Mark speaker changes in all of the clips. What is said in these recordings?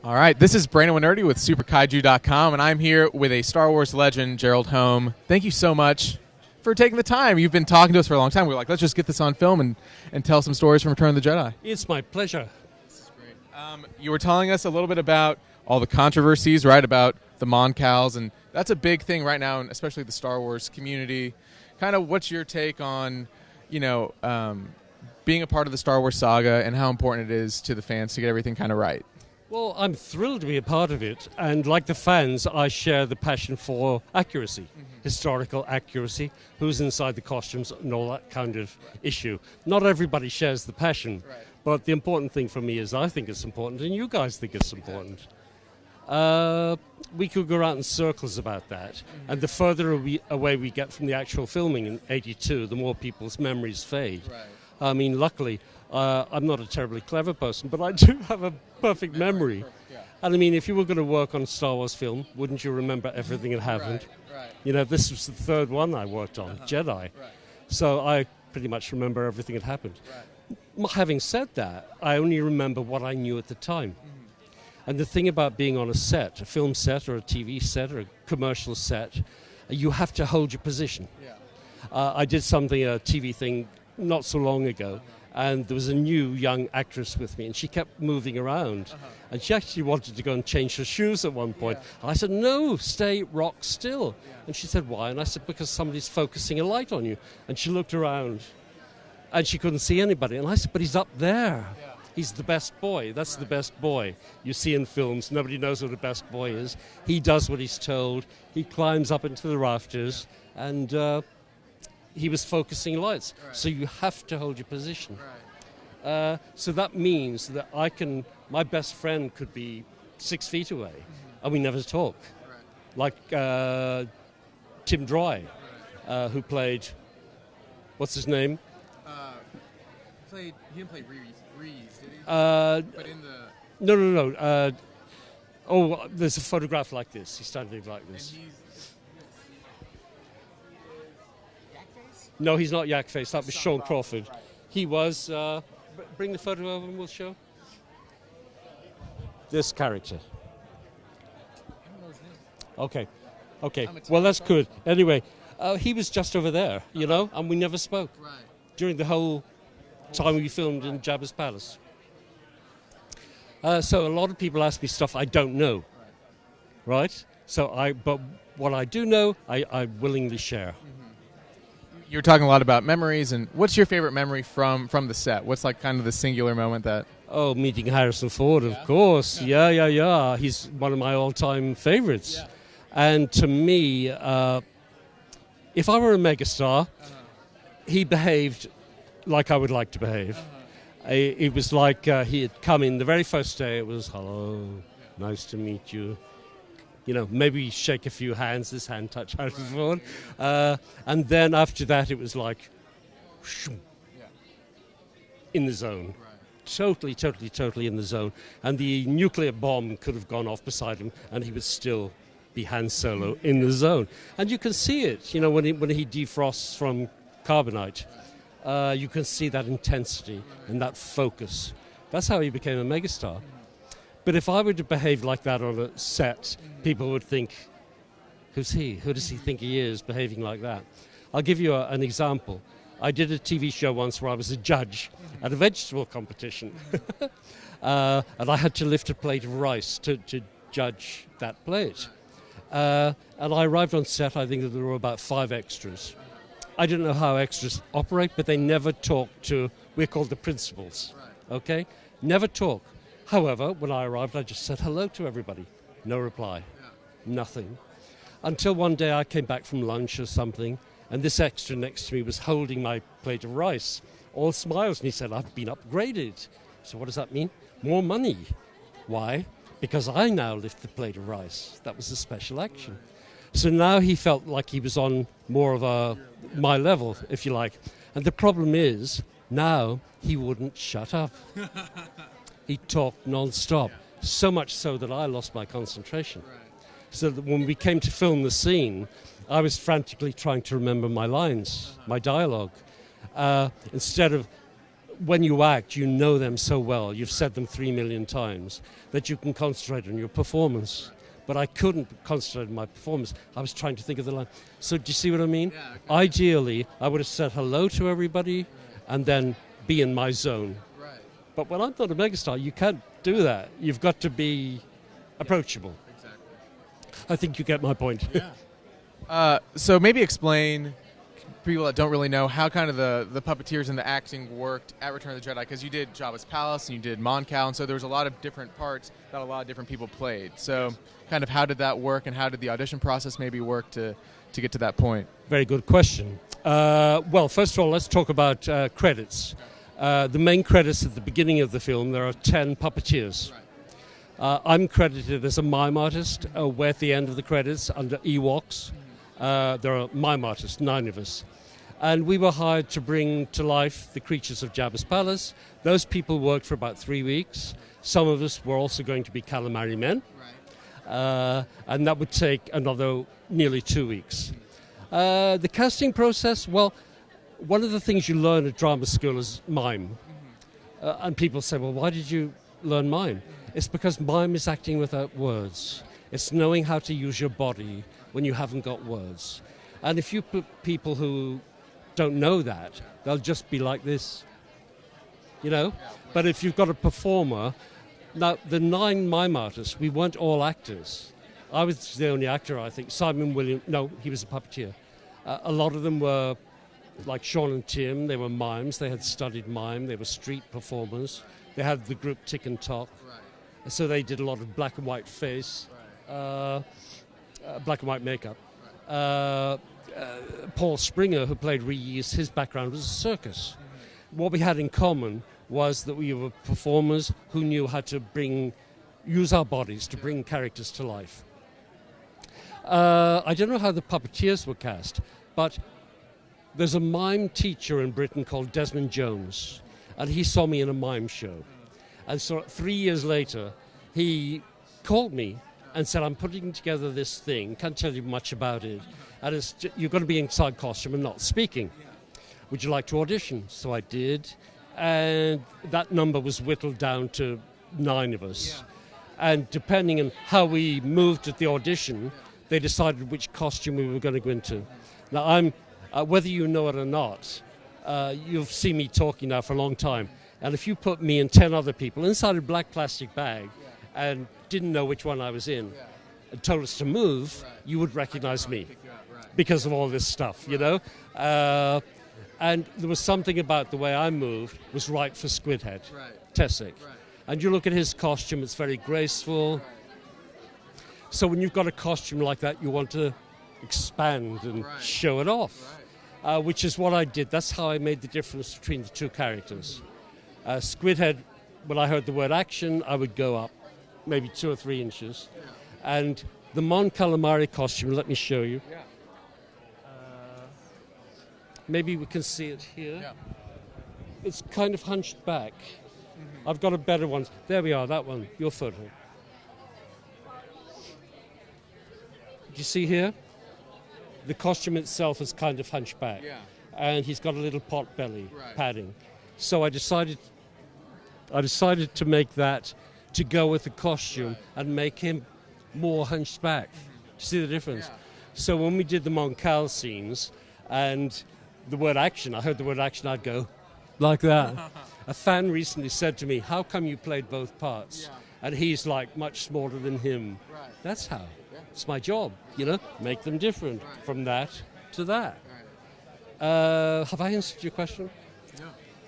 Speaker 1: All right, this is Brandon Winerdy with SuperKaiju.com, and I'm here with a Star Wars legend, Gerald Home. Thank you so much for taking the time. You've been talking to us for a long time. We're like, let's just get this on film and tell some stories from Return of the Jedi.
Speaker 2: It's my pleasure.
Speaker 1: This is great. You were telling us a little bit about all the controversies, right, about the Mon Cals, and that's a big thing right now, and especially the Star Wars community. Kind of what's your take on, being a part of the Star Wars saga and how important it is to the fans to get everything kind of right?
Speaker 2: Well, I'm thrilled to be a part of it, and like the fans, I share the passion for accuracy, historical accuracy, who's inside the costumes and all that kind of issue. Not everybody shares the passion, but the important thing for me is I think it's important, and you guys think it's important. We could go around in circles about that, and the further away we get from the actual filming in '82, the more people's memories fade. I mean, luckily, I'm not a terribly clever person, but I do have a perfect memory. And I mean, if you were going to work on a Star Wars film, wouldn't you remember everything that happened? You know, this was the third one I worked on, JEDI. So I pretty much remember everything that happened. Having said that, I only remember what I knew at the time. And the thing about being on a set, a film set or a TV set or a commercial set, you have to hold your position. I did something, a TV thing, not so long ago, and there was a new young actress with me, and she kept moving around, and she actually wanted to go and change her shoes at one point. And I said, no, stay rock still. And she said, why? And I said, because somebody's focusing a light on you. And she looked around, and she couldn't see anybody. And I said, but he's up there. He's the best boy. That's the best boy you see in films. Nobody knows what the best boy is. He does what he's told. He climbs up into the rafters, and he was focusing lights. So you have to hold your position. So that means that my best friend could be 6 feet away, and we never talk. Like Tim Dry, who played, what's his name?
Speaker 1: He didn't play Reese, did he?
Speaker 2: But in the... No. There's a photograph like this. He's standing like this. No, he's not Yak Face. That was Sean Crawford. He was... bring the photo over and we'll show. This character. Okay. Well, that's good. Anyway, he was just over there, and we never spoke. During the whole time we filmed in Jabba's Palace. So a lot of people ask me stuff I don't know. Right? But what I do know, I willingly share.
Speaker 1: You were talking a lot about memories, and what's your favorite memory from the set? What's like kind of the singular moment that...
Speaker 2: Oh, meeting Harrison Ford, of course. Yeah. He's one of my all-time favorites. And to me, if I were a megastar, he behaved like I would like to behave. It was like he had come in the very first day. It was, hello, nice to meet you. Maybe shake a few hands, this hand touch Harrison Ford. And then after that, it was like, in the zone. Totally in the zone. And the nuclear bomb could have gone off beside him, and he would still be Han Solo in the zone. And you can see it, when he defrosts from carbonite. You can see that intensity and that focus. That's how he became a megastar. But if I were to behave like that on a set, people would think, who's he? Who does he think he is behaving like that? I'll give you an example. I did a TV show once where I was a judge at a vegetable competition. And I had to lift a plate of rice to judge that plate. And I arrived on set, I think that there were about 5 extras. I didn't know how extras operate, but they never talk to, we're called the principals, okay? Never talk. However, when I arrived, I just said hello to everybody. No reply. Nothing. Until one day I came back from lunch or something, and this extra next to me was holding my plate of rice, all smiles, and he said, I've been upgraded. So what does that mean? More money. Why? Because I now lift the plate of rice. That was a special action. So now he felt like he was on more of my level, if you like. And the problem is, now he wouldn't shut up. He talked non-stop, so much so that I lost my concentration. So that when we came to film the scene, I was frantically trying to remember my lines, my dialogue. Instead of when you act, you know them so well, you've said them 3 million times, that you can concentrate on your performance. But I couldn't concentrate on my performance. I was trying to think of the line. So do you see what I mean?
Speaker 1: Yeah, okay.
Speaker 2: Ideally, I would have said hello to everybody and then be in my zone.
Speaker 1: Right.
Speaker 2: But when I'm not a megastar, you can't do that. You've got to be approachable.
Speaker 1: Exactly.
Speaker 2: I think you get my point.
Speaker 1: Yeah. So maybe explain, people that don't really know, how kind of the puppeteers and the acting worked at Return of the Jedi, because you did Jabba's Palace and you did Mon Cal, and so there was a lot of different parts that a lot of different people played. So kind of how did that work, and how did the audition process maybe work to get to that point?
Speaker 2: Very good question. Well, first of all, let's talk about credits. The main credits at the beginning of the film, there are 10 puppeteers. I'm credited as a mime artist. We're at the end of the credits under Ewoks. There are mime artists, 9 of us. And we were hired to bring to life the creatures of Jabba's Palace. Those people worked for about 3 weeks. Some of us were also going to be calamari men. And that would take another nearly 2 weeks. The casting process, well, one of the things you learn at drama school is mime. And people say, well, why did you learn mime? It's because mime is acting without words. It's knowing how to use your body when you haven't got words. And if you put people who don't know that, they'll just be like this, you know? But if you've got a performer, now the 9 mime artists, we weren't all actors. I was the only actor, I think. Simon Williams, no, he was a puppeteer. A lot of them were like Sean and Tim, they were mimes, they had studied mime, they were street performers. They had the group Tick and Tock. So they did a lot of black and white face, black and white makeup. Paul Springer, who played Reese, his background was a circus. What we had in common was that we were performers who knew how to use our bodies to bring characters to life. I don't know how the puppeteers were cast, but there's a mime teacher in Britain called Desmond Jones, and he saw me in a mime show. And so 3 years later, he called me and said, I'm putting together this thing, can't tell you much about it, and you're going to be inside costume and not speaking. Would you like to audition? So I did, and that number was whittled down to 9 of us. And depending on how we moved at the audition, they decided which costume we were going to go into. Now, whether you know it or not, you've seen me talking now for a long time. And if you put me and 10 other people inside a black plastic bag and didn't know which one I was in and told us to move, you would recognize me because of all this stuff, you know? And there was something about the way I moved was right for Squid Head, Tessek. And you look at his costume, it's very graceful. So when you've got a costume like that, you want to expand and show it off, which is what I did. That's how I made the difference between the two characters. Squid Head, when I heard the word action, I would go up maybe 2 or 3 inches. And the Mon Calamari costume, let me show you. Maybe we can see it here. It's kind of hunched back. I've got a better one. There we are, that one, your photo. Do you see here? The costume itself is kind of hunched back. And he's got a little pot belly padding. So I decided to make that to go with the costume and make him more hunched back. Do you see the difference? So when we did the Mon Cal scenes and the word action, I heard the word action, I'd go like that. A fan recently said to me, how come you played both parts? And he's like much smaller than him. That's how. It's my job, you know, make them different from that to that. Have I answered your question?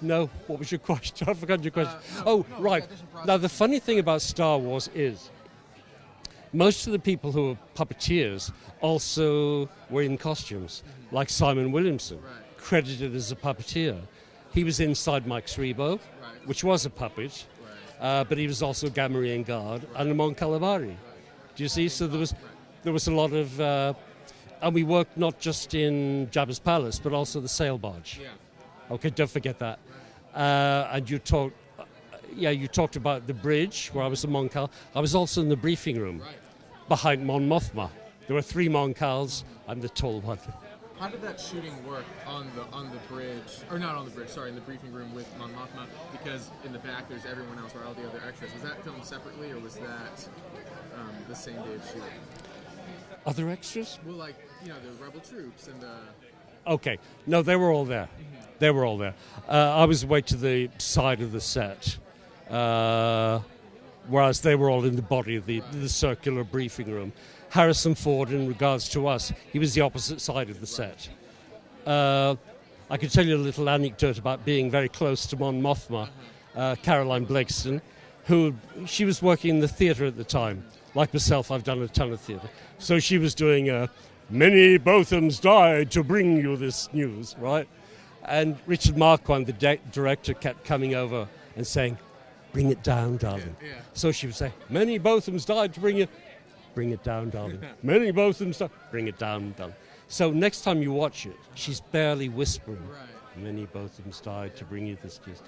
Speaker 2: No. What was your question? I forgot your question. Right. Now, the funny thing about Star Wars is most of the people who were puppeteers also were in costumes, like Simon Williamson, credited as a puppeteer. He was inside Mike's Rebo, which was a puppet, but he was also Gamorrean guard and a Mon Calamari. Do you see? So there was a lot of... and we worked not just in Jabba's Palace, but also the sail barge. Okay, don't forget that. And you talked about the bridge where I was a Mon Cal. I was also in the briefing room behind Mon Mothma. There were 3 Mon Cals. I'm the tall one.
Speaker 1: How did that shooting work on the bridge, or not on the bridge? Sorry, in the briefing room with Mon Mothma, because in the back there's everyone else, or all the other extras. Was that filmed separately, or was that the same day of shooting?
Speaker 2: Other extras?
Speaker 1: Well, like the rebel troops and the.
Speaker 2: Okay, no, they were all there.
Speaker 1: Mm-hmm.
Speaker 2: They were all there. I was away to the side of the set, whereas they were all in the body of the circular briefing room. Harrison Ford, in regards to us, he was the opposite side of the set. I can tell you a little anecdote about being very close to Mon Mothma, Caroline Blakeston, she was working in the theatre at the time. Like myself, I've done a ton of theatre. So she was doing many Bothams died to bring you this news, right? And Richard Marquand, the director, kept coming over and saying, bring it down, darling. Yeah. So she would say, many Bothams died to bring you... Bring it down, darling. Many Bothams died. Bring it down, darling. So next time you watch it, she's barely whispering. Right. Many Bothams died to bring you this news.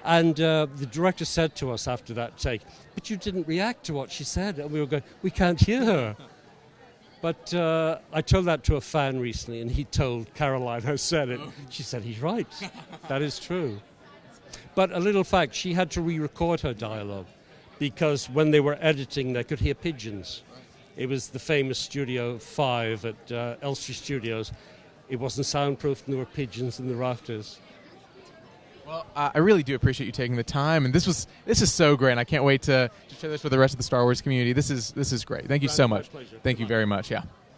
Speaker 2: And the director said to us after that take, but you didn't react to what she said. And we were going, we can't hear her. But I told that to a fan recently, and he told Caroline who said it. She said, he's right. That is true. But a little fact, she had to re-record her dialogue because when they were editing, they could hear pigeons. It was the famous Studio 5 at Elstree Studios. It wasn't soundproof, and there were pigeons in the rafters.
Speaker 1: Well, I really do appreciate you taking the time, and this is so great. And I can't wait to share this with the rest of the Star Wars community. This is great. Thank you so much. Thank you very much. Yeah.